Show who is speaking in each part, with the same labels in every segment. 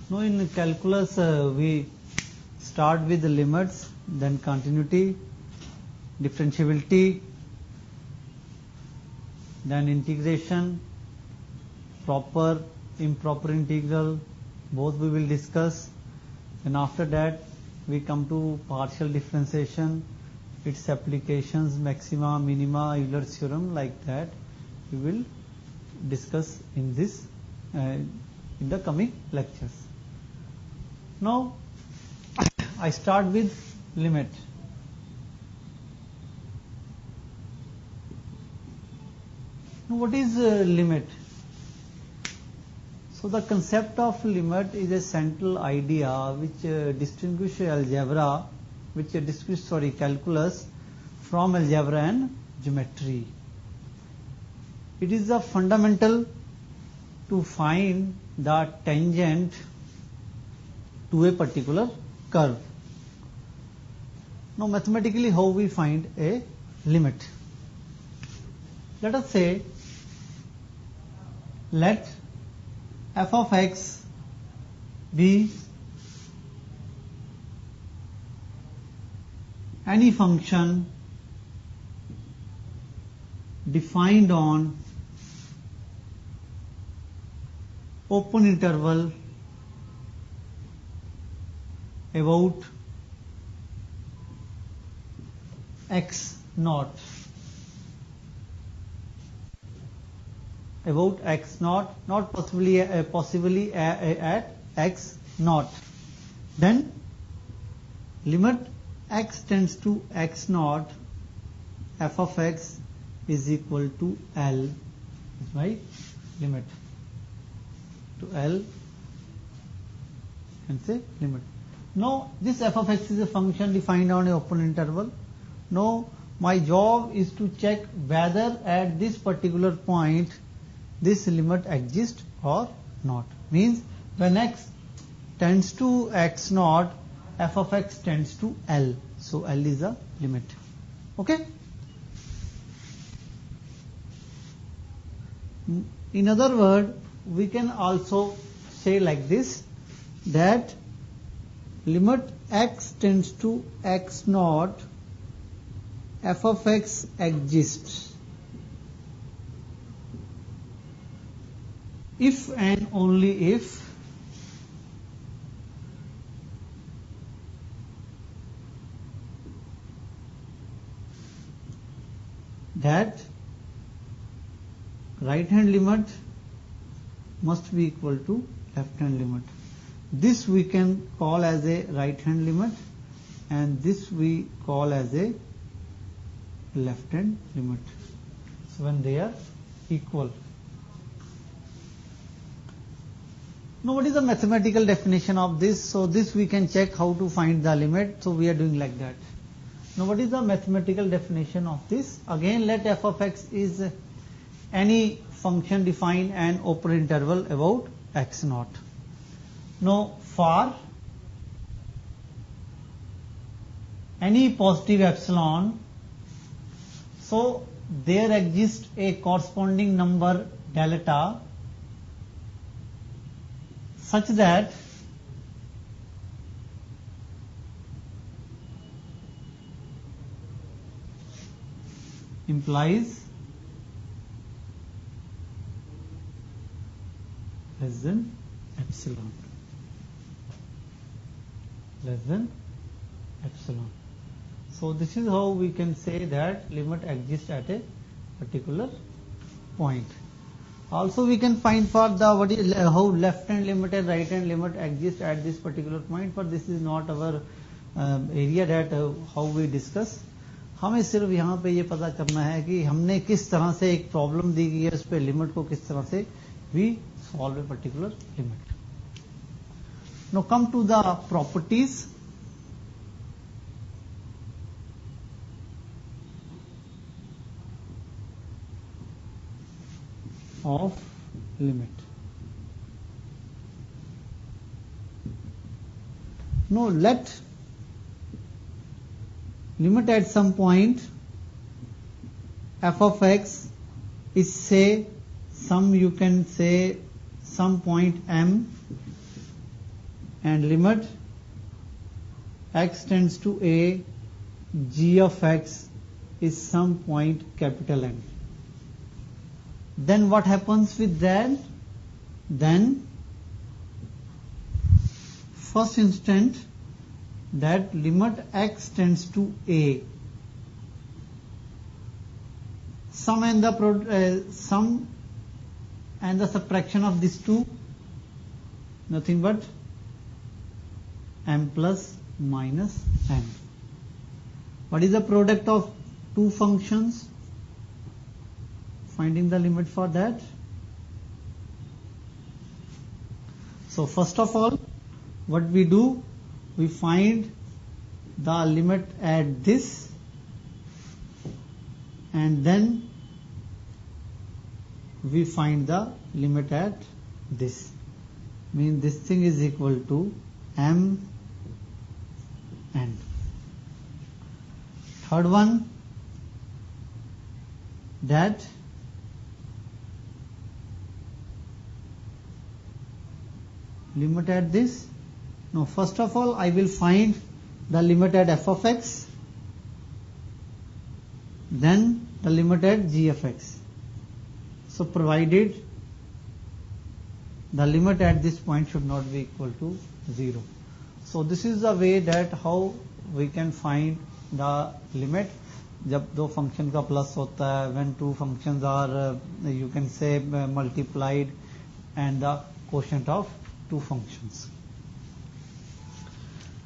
Speaker 1: Now in calculus we start with the limits, then continuity, differentiability, then integration, proper, improper integral, both we will discuss. And after that we come to partial differentiation, its applications, maxima, minima, Euler's theorem, like that we will discuss in this in the coming lectures. Now I start with limit. Now what is limit? So the concept of limit is a central idea which distinguishes algebra, calculus from algebra and geometry. It is the fundamental to find the tangent to a particular curve. Now mathematically how we find a limit? Let us say let f of x be any function defined on open interval about x naught, not possibly at x naught. Then limit x tends to x naught, f of x is equal to L. Is my limit to L, and say limit. Now this f of x is a function defined on an open interval. Now my job is to check whether at this particular point this limit exists or not. Means when x tends to x naught, f of x tends to L. So L is a limit. Okay. In other words, we can also say like this, that limit x tends to x naught, f of x exists if and only if that right hand limit must be equal to left hand limit. This we can call as a right hand limit, and this we call as a left hand limit. So when they are equal. Now what is the mathematical definition of this? So this we can check how to find the limit. So we are doing like that. Now what is the mathematical definition of this? Again, let f of x is any function defined an open interval about x naught. Now for any positive epsilon, so there exists a corresponding number delta such that implies less than epsilon. Less than epsilon. So this is how we can say that limit exists at a particular point. Also we can find for the how left hand limit and right hand limit exist at this particular point, but this is not our area that how we discuss. हमें सिर्फ यहाँ पे ये पता करना है कि हमने किस तरह से एक प्रॉब्लम दी गई है, उस पे लिमिट को किस तरह से we solve a particular limit. Now come to the properties. Of limit. Now let limit at some point f of x is say some, you can say some point m, and limit x tends to a, g of x is some point capital N. Then what happens with that? Then first instant that limit x tends to a, sum and the subtraction of these two, nothing but m plus minus n. What is the product of two functions? Finding the limit for that. So first of all, what we do, we find the limit at this, and then we find the limit at this. Means this thing is equal to m n. Third one, that limit at this. Now first of all I will find the limit at f of x, then the limit at g of x. So provided the limit at this point should not be equal to 0. So this is the way that how we can find the limit जब दो function का plus होता है, when two functions are you can say multiplied, and the quotient of two functions.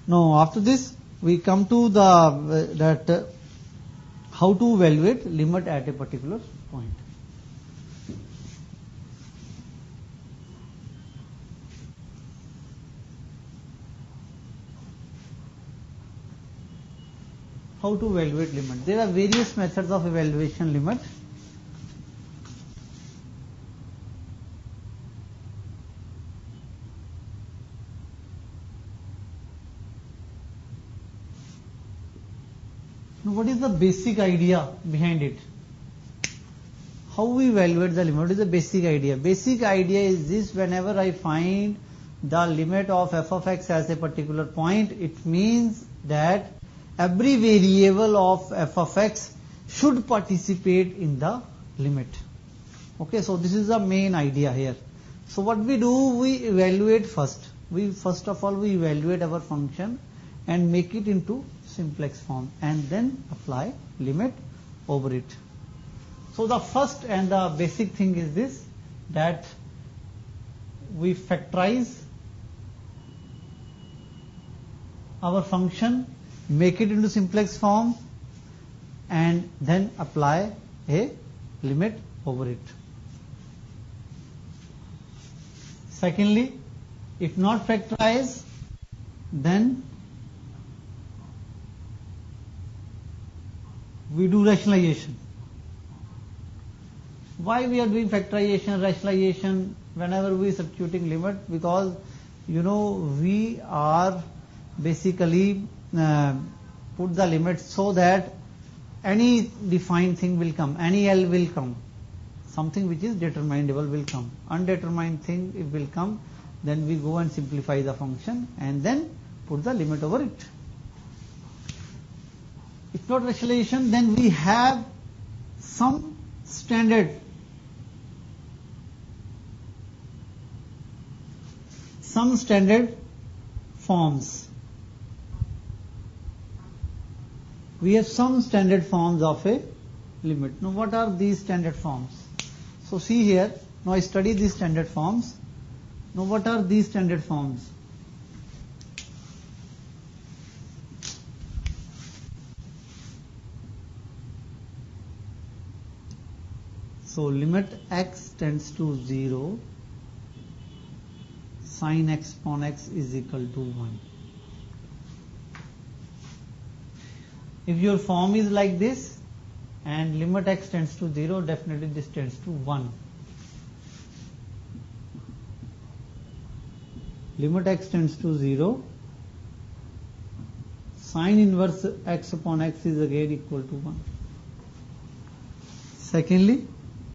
Speaker 1: Now after this we come to the how to evaluate limit at a particular point. How to evaluate limit? There are various methods of evaluation limit. Now what is the basic idea behind it? How we evaluate the limit? What is the basic idea? Basic idea is this: whenever I find the limit of f of x as a particular point, it means that every variable of f of x should participate in the limit. Okay, so this is the main idea here. So what we do, we evaluate first. First of all we evaluate our function and make it into simplex form, and then apply limit over it. So the first and the basic thing is this, that we factorize our function, make it into simplex form, and then apply a limit over it. Secondly, if not factorize, then we do rationalization. Why we are doing factorization, rationalization whenever we are substituting limit? Because we are basically put the limit so that any defined thing will come, any L will come, something which is determinable will come, undetermined thing it will come, then we go and simplify the function and then put the limit over it. If not rationalization, then we have some standard forms. We have some standard forms of a limit. Now what are these standard forms? So see here, now I study these standard forms. Now what are these standard forms? So limit x tends to 0, sin x upon x is equal to 1. If your form is like this and limit x tends to 0, definitely this tends to 1. Limit x tends to 0, sin inverse x upon x is again equal to 1. Secondly,